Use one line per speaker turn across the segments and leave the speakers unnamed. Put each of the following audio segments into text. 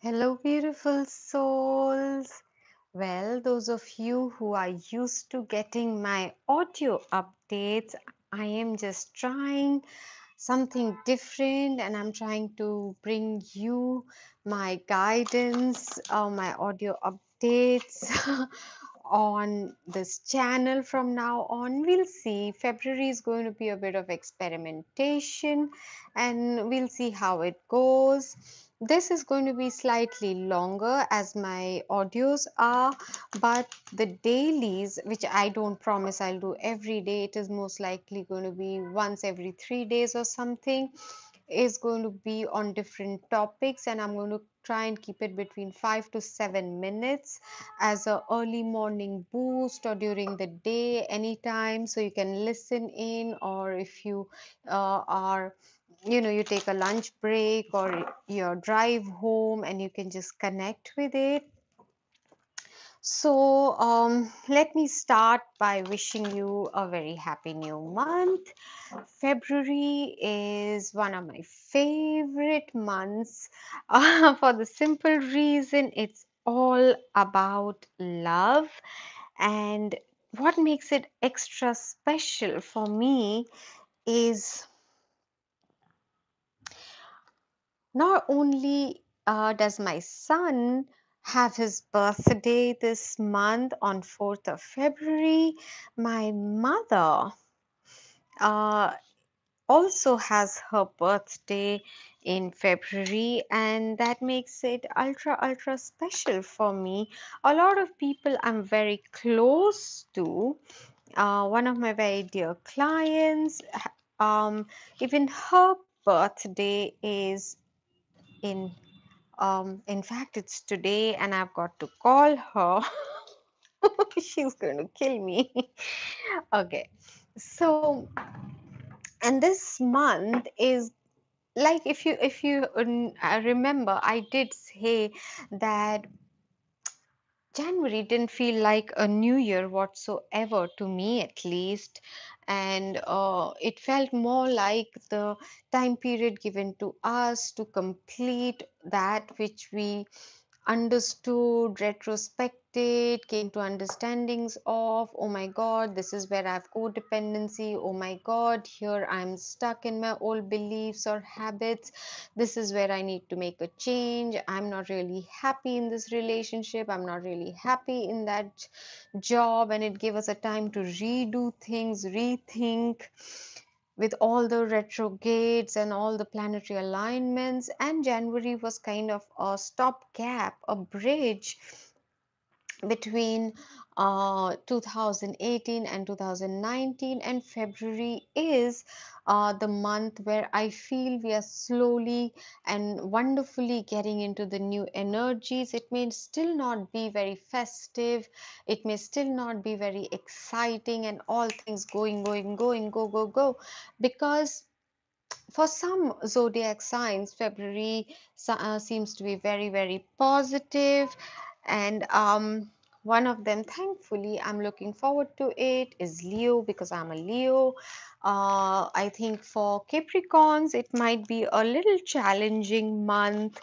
Hello, beautiful souls. Well, those of you who are used to getting my audio updates, I am just trying something different and I'm trying to bring you my guidance, my audio updates on this channel from now on. We'll see. February is going to be a bit of experimentation and we'll see how it goes. This is going to be slightly longer as my audios are, but the dailies, which I don't promise I'll do every day, it is most likely going to be once every 3 days or something, is going to be on different topics, and I'm going to try and keep it between 5 to 7 minutes as a early morning boost or during the day anytime, so you can listen in, or if you are you take a lunch break or your drive home and you can just connect with it. So, let me start by wishing you a very happy new month. February is one of my favorite months for the simple reason it's all about love. And what makes it extra special for me is not only does my son have his birthday this month on 4th of February, my mother uh, also has her birthday in February, and that makes it ultra special for me. A lot of people I'm very close to, one of my very dear clients, even her birthday is in in fact, it's today, and I've got to call her. She's going to kill me. Okay. So, and this month is like, if you remember, I did say that January didn't feel like a new year whatsoever, to me at least. And it felt more like the time period given to us to complete that which we understood, retrospected, came to understandings of, oh my God, this is where I have codependency. Oh my God, here I'm stuck in my old beliefs or habits. This is where I need to make a change. I'm not really happy in this relationship. I'm not really happy in that job. And it gave us a time to redo things, rethink with all the retrogrades and all the planetary alignments. And January was kind of a stopgap, a bridge between 2018 and 2019, and February is the month where I feel we are slowly and wonderfully getting into the new energies. It may still not be very festive, it may still not be very exciting and all things going go go go, because for some zodiac signs, February seems to be very positive, and one of them, thankfully, I'm looking forward to it, is Leo, because I'm a Leo. I think for Capricorns, it might be a little challenging month.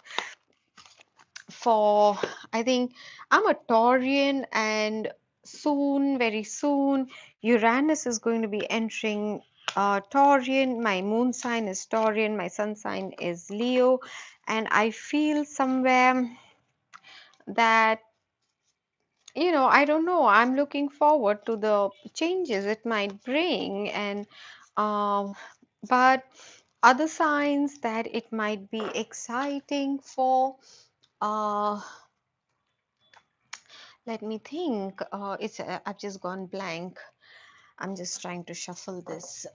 For I think I'm a Taurian, and soon, very soon, Uranus is going to be entering Taurian. My moon sign is Taurian, my sun sign is Leo, and I feel somewhere that, I don't know, I'm looking forward to the changes it might bring, and um, but other signs that it might be exciting for. Uh, Let me think. I've just gone blank. I'm just trying to shuffle this.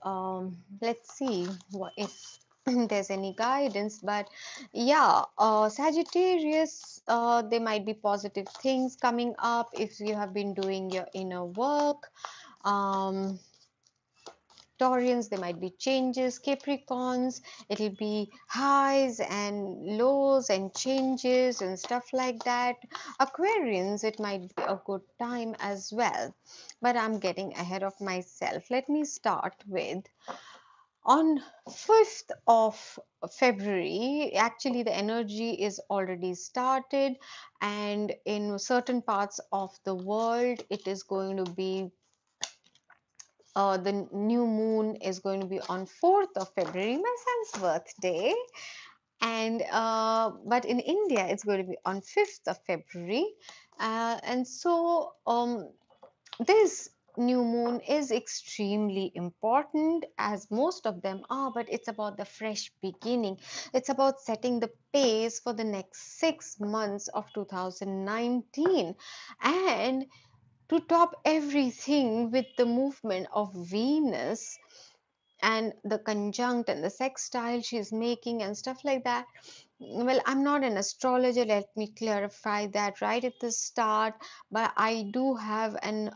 Let's see what if there's any guidance. But yeah, Sagittarius, there might be positive things coming up if you have been doing your inner work. Um, Taurians, there might be changes. Capricorns, it'll be highs and lows and changes and stuff like that. Aquarians, it might be a good time as well. But I'm getting ahead of myself. Let me start with On 5th of February, actually, the energy is already started, and in certain parts of the world, it is going to be the new moon is going to be on 4th of February, my son's birthday. And but in India, it's going to be on 5th of February. And so this new moon is extremely important, as most of them are, but it's about the fresh beginning. It's about setting the pace for the next 6 months of 2019. And to top everything with the movement of Venus and the conjunct and the sextile she's making and stuff like that. Well, I'm not an astrologer, let me clarify that right at the start, but I do have an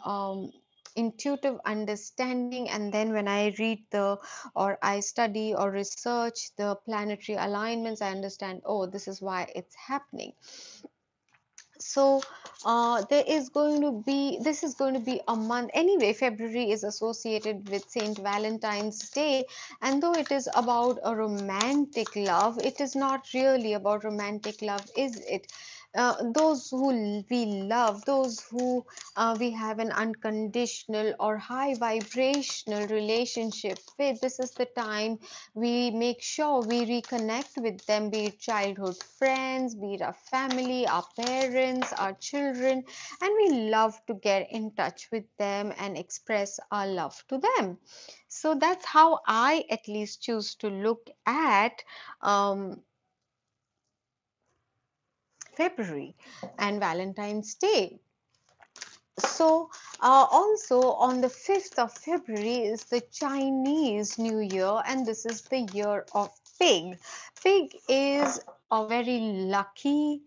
intuitive understanding, and then when I read the or I study or research the planetary alignments, I understand, oh, this is going to be this is going to be a month. Anyway, February is associated with Saint Valentine's Day, and though it is about a romantic love, it is not really about romantic love, is it? Those who we love, those who we have an unconditional or high vibrational relationship with, this is the time we make sure we reconnect with them, be it childhood friends, be it our family, our parents, our children, and we love to get in touch with them and express our love to them. So that's how I at least choose to look at February and Valentine's Day. So, also on the 5th of February is the Chinese New Year, and this is the year of pig. Pig is a very lucky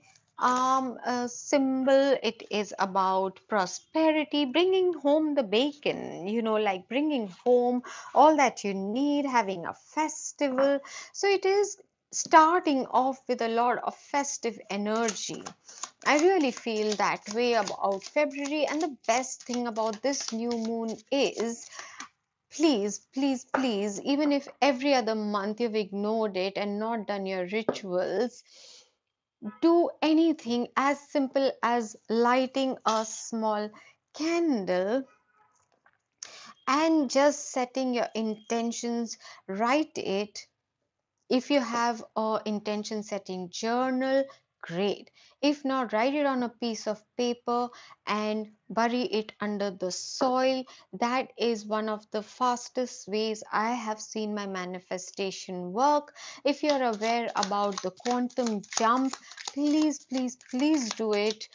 symbol. It is about prosperity, bringing home the bacon, like bringing home all that you need, having a festival. So, it is starting off with a lot of festive energy. I really feel that way about February, and the best thing about this new moon is, please, please, please, even if every other month you've ignored it and not done your rituals, do anything as simple as lighting a small candle and just setting your intentions. Write it. If you have a intention setting journal, great. If not, write it on a piece of paper and bury it under the soil. That is one of the fastest ways I have seen my manifestation work. If you're aware about the quantum jump, please, please, please do it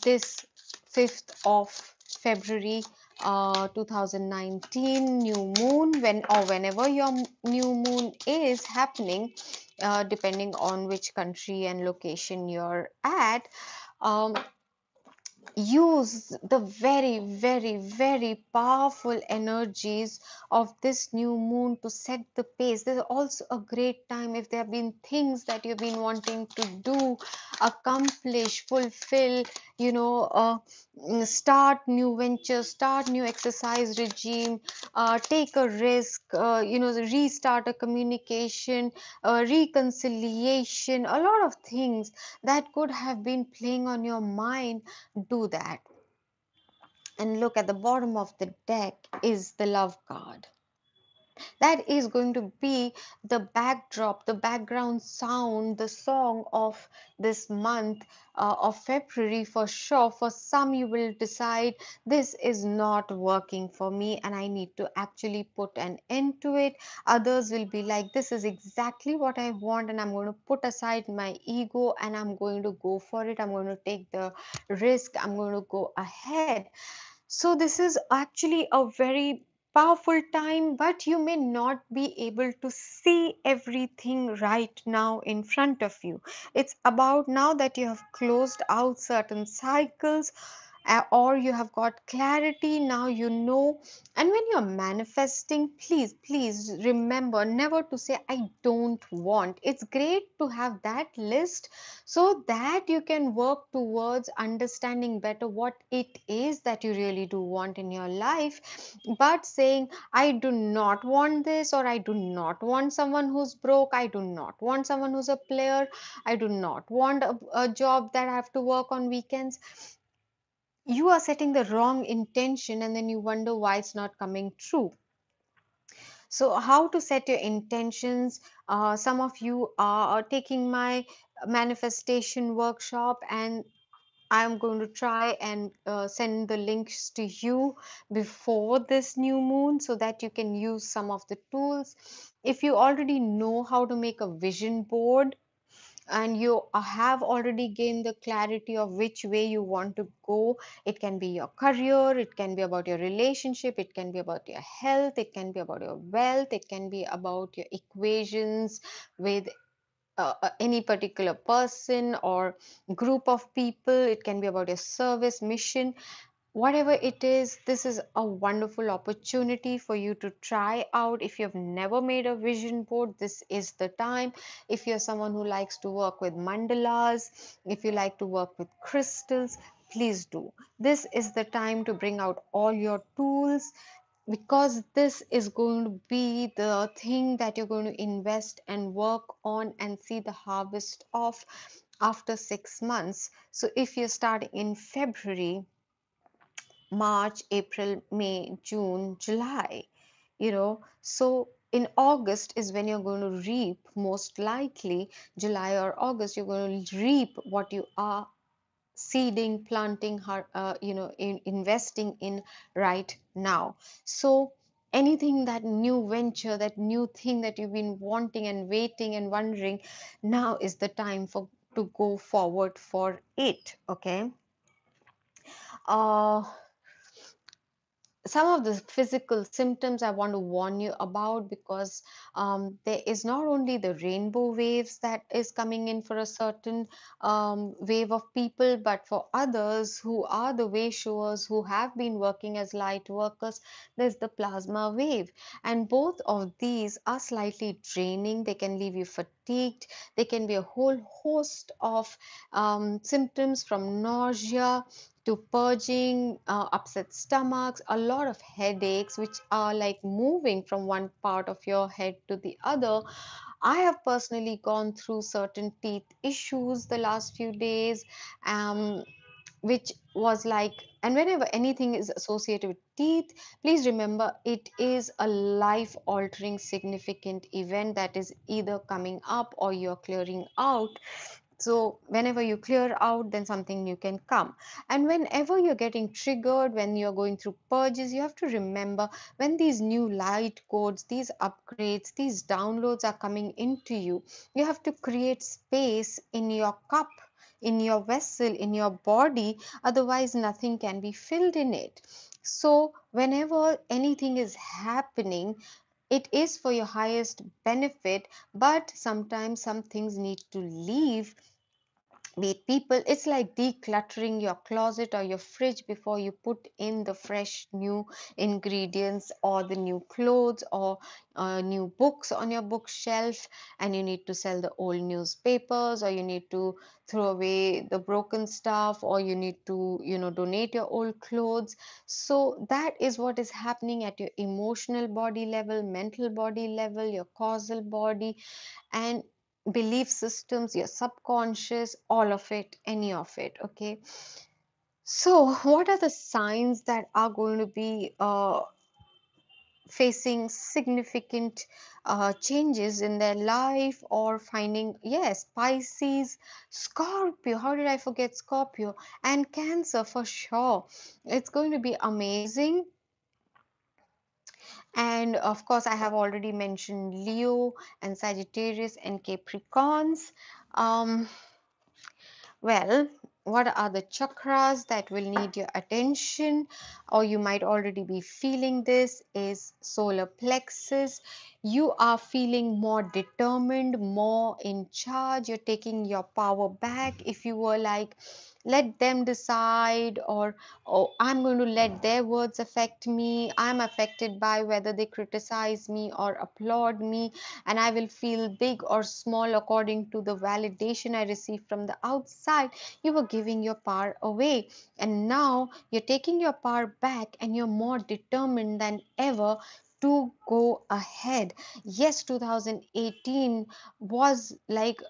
this 5th of February 2019 new moon, whenever your new moon is happening, depending on which country and location you're at. um, Use the very, very, very powerful energies of this new moon to set the pace. This is also a great time if there have been things that you've been wanting to do, accomplish, fulfill, start new ventures, start new exercise regime, take a risk, restart a communication, reconciliation, a lot of things that could have been playing on your mind. Do that. And look, at the bottom of the deck is the love card. That is going to be the backdrop, the background sound, the song of this month of February for sure. For some, you will decide this is not working for me and I need to actually put an end to it. Others will be like, this is exactly what I want, and I'm going to put aside my ego and I'm going to go for it. I'm going to take the risk. I'm going to go ahead. So, this is actually a very powerful time, but you may not be able to see everything right now in front of you. It's about now that you have closed out certain cycles or you have got clarity now, you know. And when you're manifesting, please remember never to say I don't want. It's great to have that list so that you can work towards understanding better what it is that you really do want in your life. But saying I do not want this, or I do not want someone who's broke, I do not want someone who's a player, I do not want a job that I have to work on weekends, you are setting the wrong intention and then you wonder why it's not coming true. So how to set your intentions? Some of you are taking my manifestation workshop, and I'm going to try and send the links to you before this new moon so that you can use some of the tools. If you already know how to make a vision board, and you have already gained the clarity of which way you want to go, it can be your career, it can be about your relationship, it can be about your health, it can be about your wealth, it can be about your equations with any particular person or group of people, it can be about your service mission. Whatever it is, this is a wonderful opportunity for you to try out. If you've never made a vision board, this is the time. If you're someone who likes to work with mandalas, if you like to work with crystals, please do. This is the time to bring out all your tools, because this is going to be the thing that you're going to invest and work on and see the harvest of after 6 months. So if you're starting in February, March, April, May, June, July, so in August is when you're going to reap, most likely, July or August, you're going to reap what you are seeding, planting, investing in right now. So anything, that new venture, that new thing that you've been wanting and waiting and wondering, now is the time for to go forward for it. Okay. uh some of the physical symptoms I want to warn you about, because there is not only the rainbow waves that is coming in for a certain wave of people, but for others who are the way showers, who have been working as light workers, there's the plasma wave. And both of these are slightly draining. They can leave you fatigued. They can be a whole host of symptoms, from nausea to purging, upset stomachs, a lot of headaches, which are like moving from one part of your head to the other. I have personally gone through certain teeth issues the last few days, um, which was like, and whenever anything is associated with teeth, please remember it is a life altering significant event that is either coming up or you're clearing out. So whenever you clear out, then something new can come. And whenever you're getting triggered, when you're going through purges, you have to remember, when these new light codes, these upgrades, these downloads are coming into you, you have to create space in your cup, in your vessel, in your body. Otherwise nothing can be filled in it. So whenever anything is happening, it is for your highest benefit, but sometimes some things need to leave. Be it people, it's like decluttering your closet or your fridge before you put in the fresh new ingredients, or the new clothes, or new books on your bookshelf. And you need to sell the old newspapers, or you need to throw away the broken stuff, or you need to donate your old clothes. So that is what is happening at your emotional body level, mental body level, your causal body, and belief systems, your subconscious, all of it, any of it. Okay. So what are the signs that are going to be facing significant changes in their life, or finding? Yes, Pisces, Scorpio, how did I forget Scorpio, and Cancer for sure. It's going to be amazing. And of course, I have already mentioned Leo and Sagittarius and Capricorns. um, Well, what are the chakras that will need your attention, or you might already be feeling this, is solar plexus. You are feeling more determined, more in charge. You're taking your power back. If you were like let them decide, or oh, I'm going to let their words affect me. I'm affected by whether they criticize me or applaud me, and I will feel big or small according to the validation I receive from the outside. You were giving your power away, and now you're taking your power back, and you're more determined than ever to go ahead. Yes, 2018 was like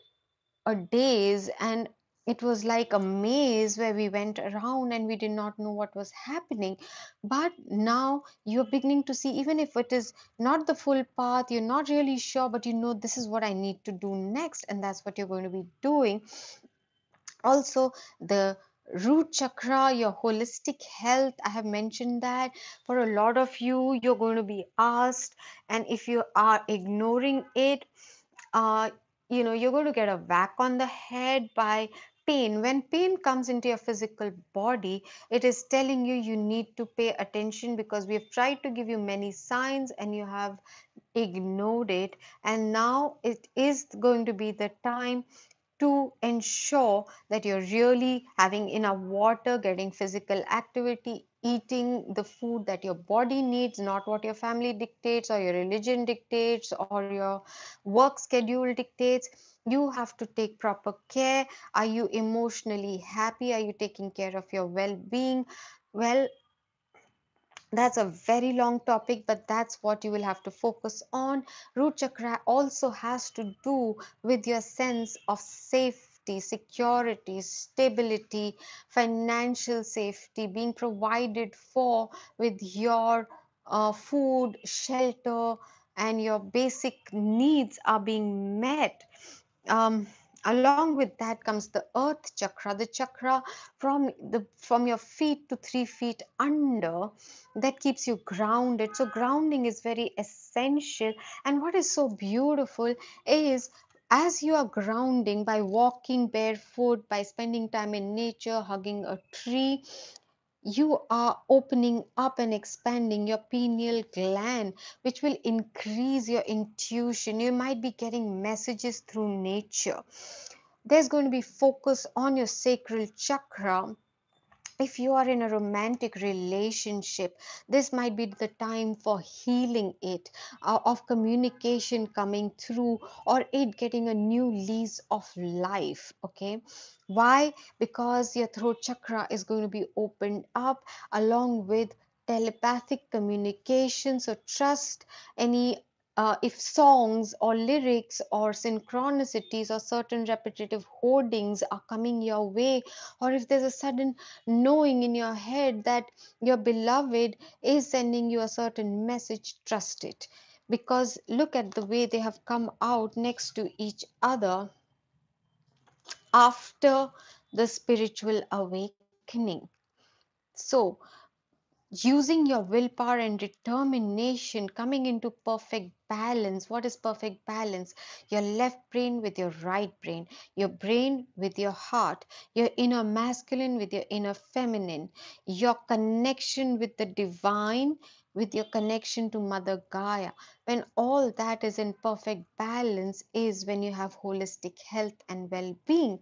a daze, and it was like a maze where we went around and we did not know what was happening. But now you're beginning to see, even if it is not the full path, you're not really sure, but you know this is what I need to do next, and that's what you're going to be doing. Also, the root chakra, your holistic health, I have mentioned that for a lot of you, you're going to be asked, and if you are ignoring it, uh, you're going to get a whack on the head by pain. When pain comes into your physical body, it is telling you you need to pay attention, because we have tried to give you many signs and you have ignored it. And now it is going to be the time to ensure that you're really having enough water, getting physical activity, eating the food that your body needs, not what your family dictates or your religion dictates or your work schedule dictates. You have to take proper care. Are you emotionally happy? Are you taking care of your well being? Well, that's a very long topic, but that's what you will have to focus on. Root chakra also has to do with your sense of safety, security, stability, financial safety, being provided for with your food, shelter, and your basic needs are being met. um, Along with that comes the earth chakra, the chakra from your feet to 3 feet under, that keeps you grounded. So grounding is very essential. And what is so beautiful is, as you are grounding by walking barefoot, by spending time in nature, hugging a tree, you are opening up and expanding your pineal gland, which will increase your intuition. You might be getting messages through nature. There's going to be focus on your sacral chakra. If you are in a romantic relationship, this might be the time for healing it, of communication coming through, or it getting a new lease of life. Okay, why? Because your throat chakra is going to be opened up, along with telepathic communication. So trust any, if songs or lyrics or synchronicities or certain repetitive hoardings are coming your way, or if there's a sudden knowing in your head that your beloved is sending you a certain message, trust it. Because look at the way they have come out next to each other after the spiritual awakening. So, using your willpower and determination, coming into perfect balance. What is perfect balance? Your left brain with your right brain, your brain with your heart, your inner masculine with your inner feminine, your connection with the divine with your connection to Mother Gaia. When all that is in perfect balance is when you have holistic health and well-being,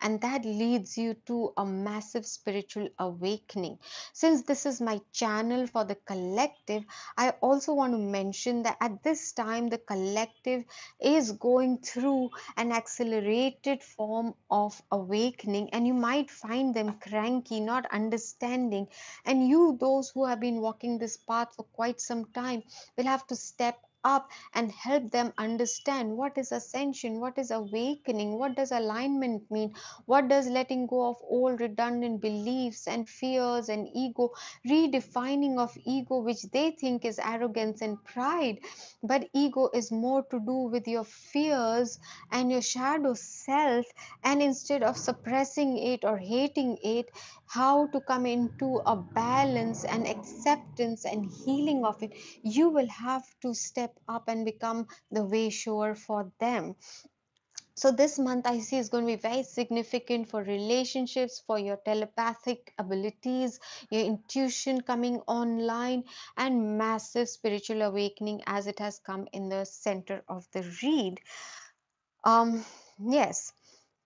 and that leads you to a massive spiritual awakening. Since this is my channel for the collective, I also want to mention that at this time the collective is going through an accelerated form of awakening, and you might find them cranky, not understanding. And you, those who have been walking this path for quite some time, will have to step up and help them understand what is ascension, what is awakening, what does alignment mean, what does letting go of old redundant beliefs and fears and ego, redefining of ego, which they think is arrogance and pride. But ego is more to do with your fears and your shadow self. And instead of suppressing it or hating it, how to come into a balance and acceptance and healing of it, you will have to step up and become the way shower for them. So this month I see is going to be very significant for relationships, for your telepathic abilities, your intuition coming online, and massive spiritual awakening as it has come in the center of the read. um yes,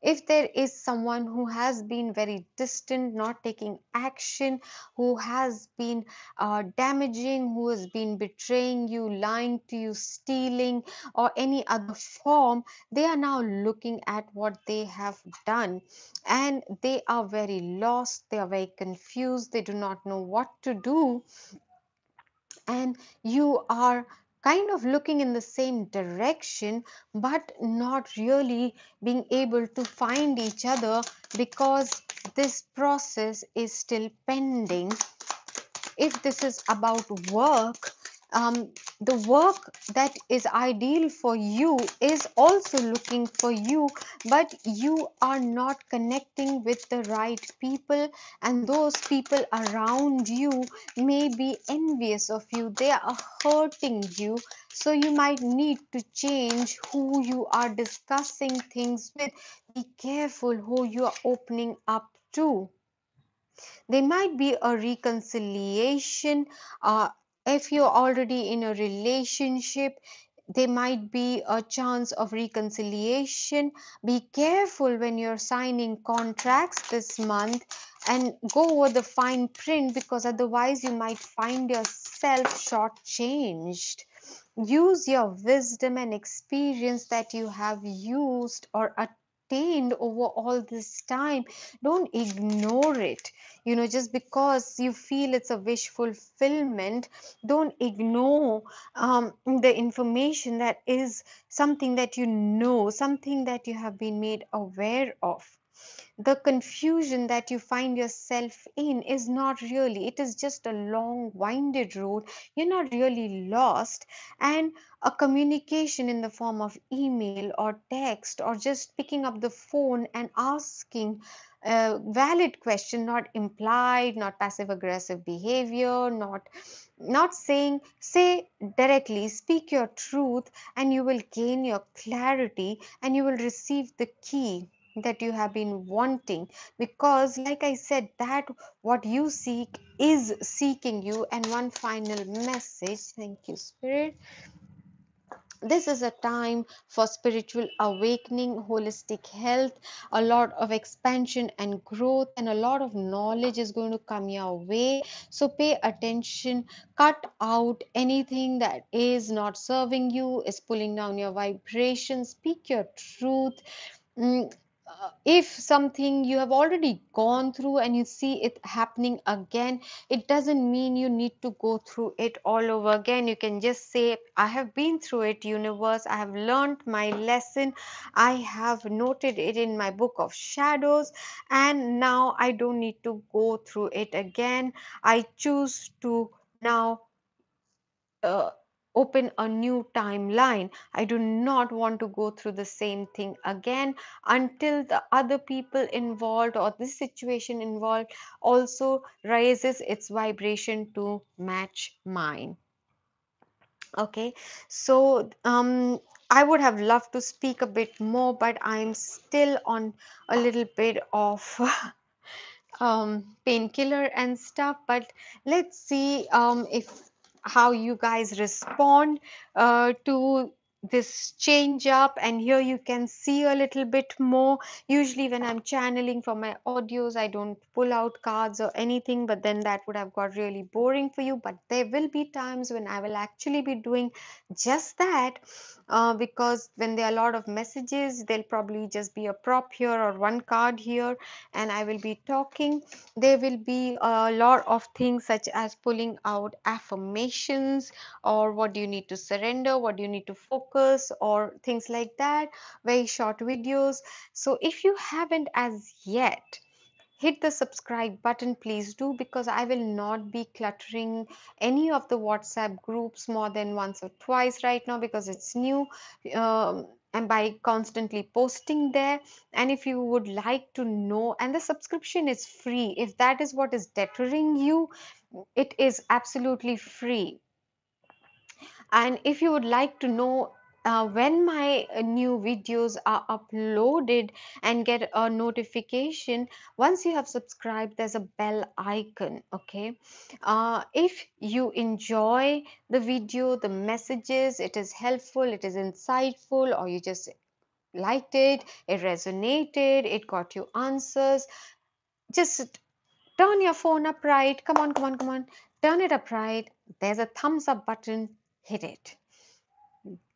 If there is someone who has been very distant, not taking action, who has been damaging, who has been betraying you, lying to you, stealing, or any other form, they are now looking at what they have done, and they are very lost, they are very confused, they do not know what to do, and you are kind of looking in the same direction but not really being able to find each other because this process is still pending. If this is about work, the work that is ideal for you is also looking for you, but you are not connecting with the right people, and those people around you may be envious of you, they are hurting you. So you might need to change who you are discussing things with. Be careful who you are opening up to. There might be a reconciliation. If you're already in a relationship, there might be a chance of reconciliation. Be careful when you're signing contracts this month and go over the fine print, because otherwise you might find yourself shortchanged. Use your wisdom and experience that you have used or attained over all this time. Don't ignore it. Just because you feel it's a wish fulfillment, don't ignore the information that is something that something that you have been made aware of. The confusion that you find yourself in is not really, it is just a long winded road. You're not really lost. And a communication in the form of email or text or just picking up the phone and asking a valid question, not implied, not passive aggressive behavior, not saying, say directly, speak your truth, and you will gain your clarity and you will receive the key that you have been wanting. Because like I said, that what you seek is seeking you. And one final message, thank you spirit, this is a time for spiritual awakening, holistic health, a lot of expansion and growth, and a lot of knowledge is going to come your way. So pay attention, cut out anything that is not serving you, is pulling down your vibration. Speak your truth. If something you have already gone through and you see it happening again, it doesn't mean you need to go through it all over again. You can just say, I have been through it, universe, I have learned my lesson, I have noted it in my book of shadows, and now I don't need to go through it again. I choose to now uh, open a new timeline. I do not want to go through the same thing again until the other people involved or this situation involved also raises its vibration to match mine. Okay, so I would have loved to speak a bit more, but I'm still on a little bit of painkiller and stuff. But let's see if how you guys respond to this change up. And here you can see a little bit more. Usually when I'm channeling for my audios, I don't pull out cards or anything, but then that would have got really boring for you. But there will be times when I will actually be doing just that, because when there are a lot of messages, there'll probably just be a prop here or one card here, and I will be talking. There will be a lot of things such as pulling out affirmations, or what do you need to surrender, what do you need to focus, or things like that, very short videos. So if you haven't as yet, hit the subscribe button, please do, because I will not be cluttering any of the WhatsApp groups more than once or twice right now, because it's new, and by constantly posting there. And if you would like to know, and the subscription is free, if that is what is deterring you, it is absolutely free. And if you would like to know when my new videos are uploaded and get a notification, once you have subscribed, there's a bell icon. Okay, if you enjoy the video, the messages, it is helpful, it is insightful, or you just liked it, it resonated, it got you answers. Just turn your phone up right. Come on, come on, come on. Turn it up right. There's a thumbs up button. Hit it.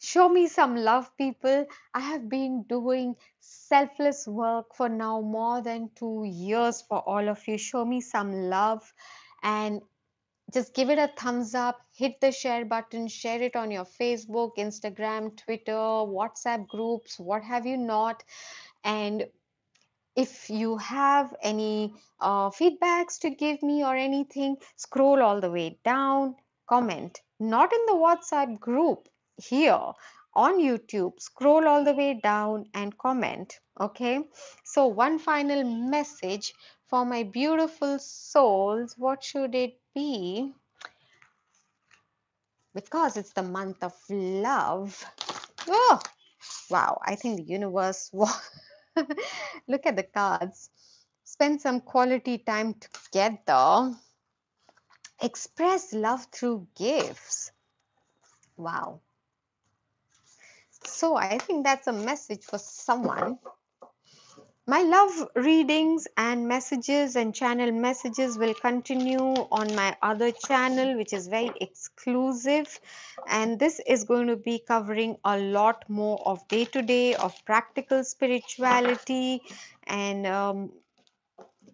Show me some love, people. I have been doing selfless work for now more than 2 years for all of you. Show me some love and just give it a thumbs up, hit the share button, share it on your Facebook, Instagram, Twitter, WhatsApp groups, what have you not. And if you have any feedbacks to give me or anything, scroll all the way down, comment. Not in the WhatsApp group, here on YouTube, scroll all the way down and comment. Okay, so one final message for my beautiful souls. What should it be? Because it's the month of love. Oh, wow. I think the universe. Look at the cards. Spend some quality time together. Express love through gifts. Wow. So I think that's a message for someone. My love readings and messages and channel messages will continue on my other channel, which is very exclusive. And this is going to be covering a lot more of day to day, of practical spirituality, and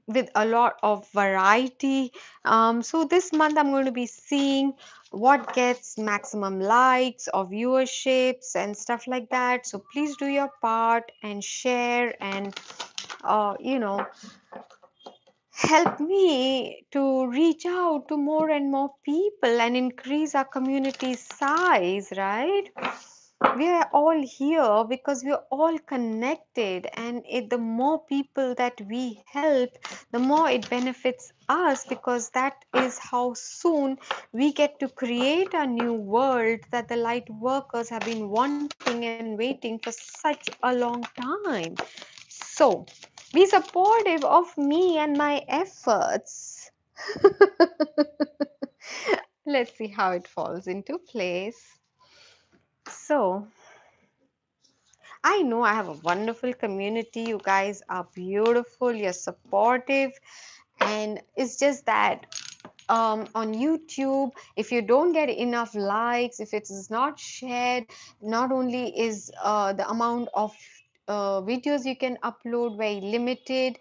with a lot of variety. So this month I'm going to be seeing what gets maximum likes or viewerships and stuff like that. So please do your part and share and help me to reach out to more and more people and increase our community size, right? We are all here because we are all connected, and the more people that we help, the more it benefits us, because that is how soon we get to create a new world that the light workers have been wanting and waiting for such a long time. So be supportive of me and my efforts. Let's see how it falls into place. So, I know I have a wonderful community. You guys are beautiful, you're supportive, and it's just that on YouTube, if you don't get enough likes, if it is not shared, not only is the amount of videos you can upload very limited,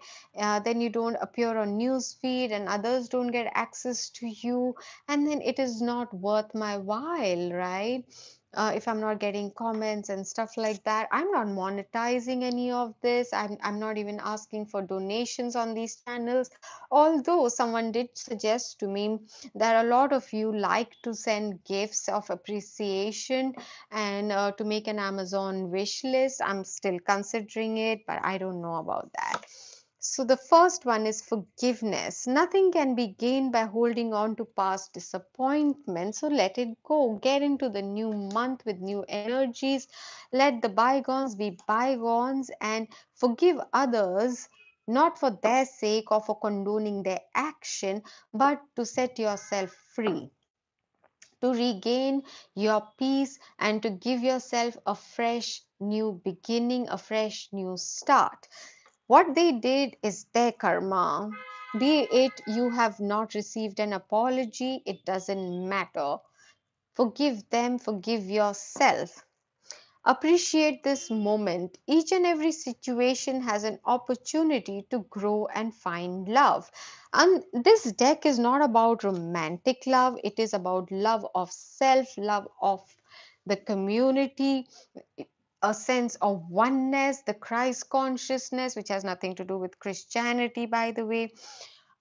then you don't appear on news feed and others don't get access to you, and then it is not worth my while, right? If I'm not getting comments and stuff like that, I'm not monetizing any of this. I'm not even asking for donations on these channels. Although someone did suggest to me that a lot of you like to send gifts of appreciation and to make an Amazon wish list. I'm still considering it, but I don't know about that. So the first one is forgiveness. Nothing can be gained by holding on to past disappointment. So let it go. Get into the new month with new energies. Let the bygones be bygones and forgive others, not for their sake or for condoning their action, but to set yourself free, to regain your peace, and to give yourself a fresh new beginning, a fresh new start. What they did is their karma. Be it you have not received an apology, it doesn't matter. Forgive them, forgive yourself. Appreciate this moment. Each and every situation has an opportunity to grow and find love. And this deck is not about romantic love, it is about love of self, love of the community, a sense of oneness, the Christ consciousness, which has nothing to do with Christianity, by the way,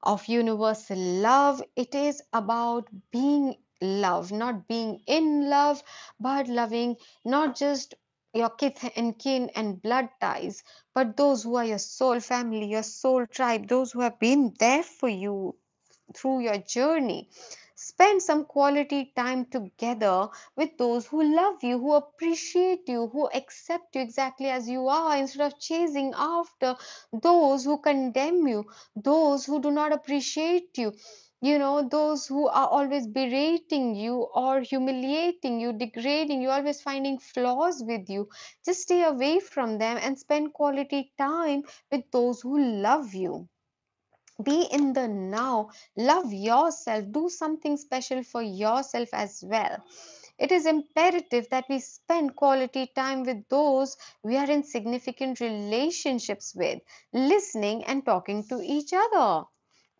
of universal love. It is about being love, not being in love, but loving not just your kith and kin and blood ties, but those who are your soul family, your soul tribe, those who have been there for you through your journey. Spend some quality time together with those who love you, who appreciate you, who accept you exactly as you are, instead of chasing after those who condemn you, those who do not appreciate you. those who are always berating you or humiliating you, degrading you, always finding flaws with you. Just stay away from them and spend quality time with those who love you. Be in the now, love yourself, do something special for yourself as well. It is imperative that we spend quality time with those we are in significant relationships with, listening and talking to each other.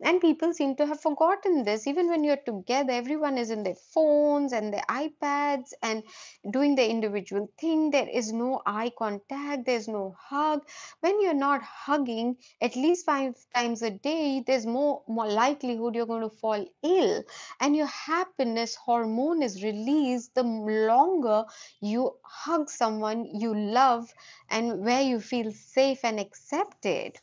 And people seem to have forgotten this. Even when you're together, everyone is in their phones and their iPads and doing their individual thing. There is no eye contact, there's no hug. When you're not hugging at least 5 times a day, there's more likelihood you're going to fall ill. And your happiness hormone is released the longer you hug someone you love and where you feel safe and accepted.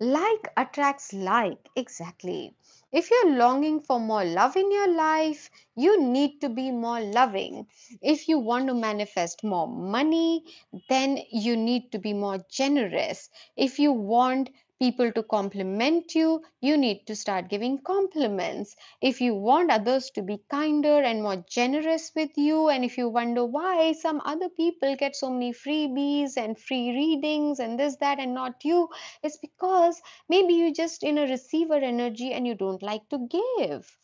Like attracts like, exactly. If you're longing for more love in your life, you need to be more loving. If you want to manifest more money, then you need to be more generous. If you want people to compliment you, you need to start giving compliments. If you want others to be kinder and more generous with you, and if you wonder why some other people get so many freebies and free readings and this, that, and not you, it's because maybe you just in a receiver energy and you don't like to give,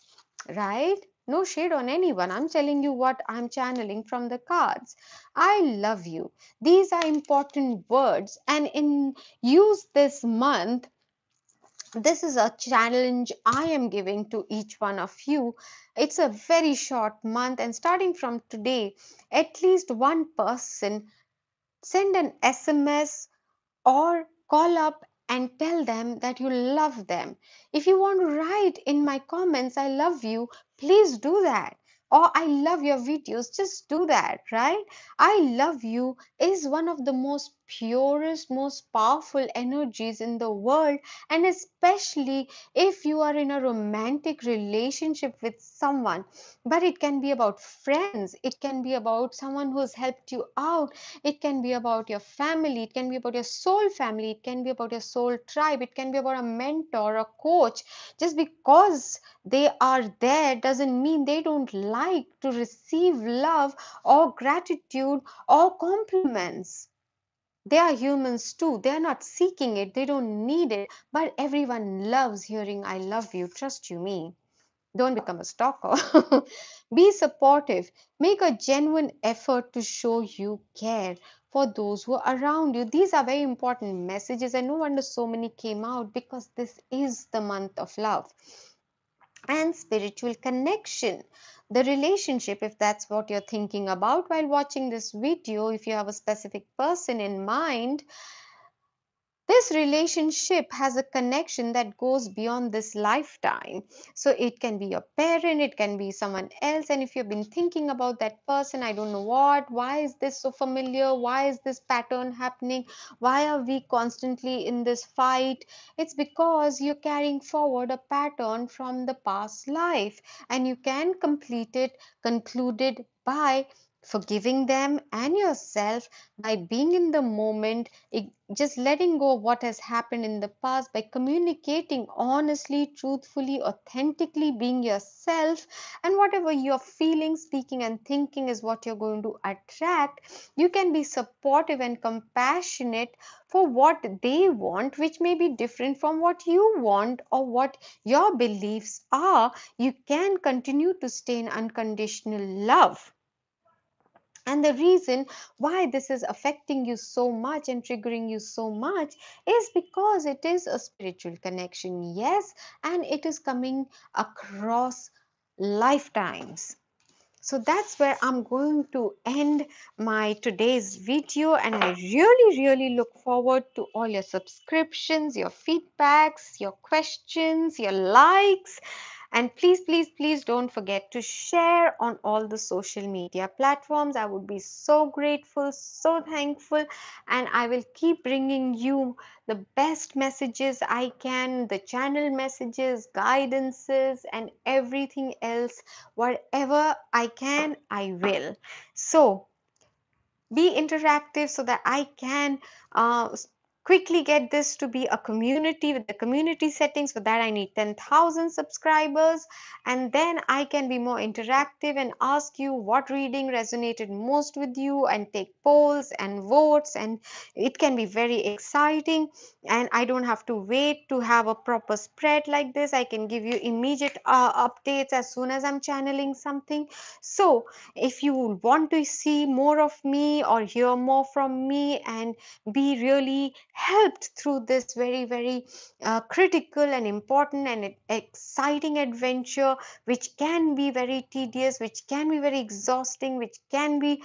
right? No shade on anyone. I'm telling you what I'm channeling from the cards. I love you. These are important words, and in use this month, this is a challenge I am giving to each one of you. It's a very short month, and starting from today, at least one person send an SMS or call up and tell them that you love them. If you want to write in my comments, I love you, please do that. Or I love your videos, just do that, right? I love you is one of the most purest, most powerful energies in the world. And especially if you are in a romantic relationship with someone, but it can be about friends, it can be about someone who has helped you out, it can be about your family, it can be about your soul family, it can be about your soul tribe, it can be about a mentor, a coach. Just because they are there doesn't mean they don't like to receive love or gratitude or compliments. They are humans too. They are not seeking it, they don't need it, but everyone loves hearing I love you. Trust you me. Don't become a stalker. Be supportive. Make a genuine effort to show you care for those who are around you. These are very important messages, and no wonder so many came out because this is the month of love and spiritual connection. The relationship, if that's what you're thinking about while watching this video, if you have a specific person in mind, this relationship has a connection that goes beyond this lifetime. So it can be your parent, it can be someone else. And if you've been thinking about that person, I don't know what, why is this so familiar? Why is this pattern happening? Why are we constantly in this fight? It's because you're carrying forward a pattern from the past life, and you can complete it, conclude it by forgiving them and yourself, by being in the moment, just letting go of what has happened in the past, by communicating honestly, truthfully, authentically, being yourself. And whatever you're feeling, speaking, and thinking is what you're going to attract. You can be supportive and compassionate for what they want, which may be different from what you want or what your beliefs are. You can continue to stay in unconditional love. And the reason why this is affecting you so much and triggering you so much is because it is a spiritual connection, yes, and it is coming across lifetimes. So that's where I'm going to end my today's video, and I really look forward to all your subscriptions, your feedbacks, your questions, your likes. And please don't forget to share on all the social media platforms. I would be so grateful, so thankful, and I will keep bringing you the best messages I can, the channel messages, guidances, and everything else. Whatever I can, I will. So be interactive so that I can quickly get this to be a community with the community settings. For that, I need 10,000 subscribers, and then I can be more interactive and ask you what reading resonated most with you and take polls and votes, and it can be very exciting. And I don't have to wait to have a proper spread like this. I can give you immediate updates as soon as I'm channeling something. So if you want to see more of me or hear more from me and be really helped through this very critical and important and exciting adventure, which can be very tedious, which can be very exhausting, which can be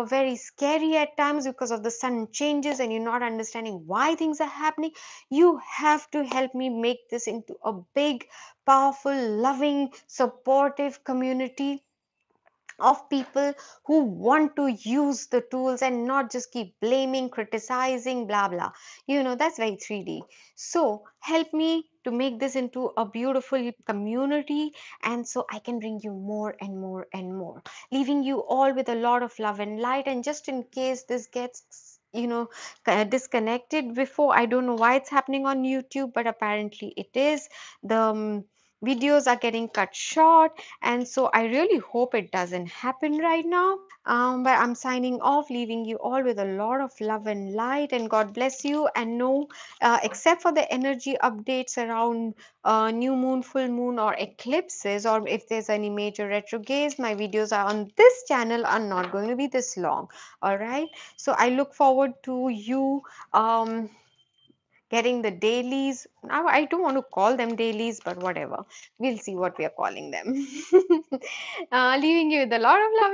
very scary at times because of the sudden changes and you're not understanding why things are happening, you have to help me make this into a big, powerful, loving, supportive community of people who want to use the tools and not just keep blaming, criticizing, blah blah. That's very 3D. So help me to make this into a beautiful community, and so I can bring you more and more and more, leaving you all with a lot of love and light. And just in case this gets disconnected before, I don't know why it's happening on YouTube, but apparently it is. The videos are getting cut short, and so I really hope it doesn't happen right now. But I'm signing off, leaving you all with a lot of love and light. And God bless you. And no, except for the energy updates around new moon, full moon, or eclipses, or if there's any major retrogrades, my videos are on this channel are not going to be this long. All right. So I look forward to you. Getting the dailies. Now, I don't want to call them dailies, but whatever. We'll see what we are calling them. Leaving you with a lot of love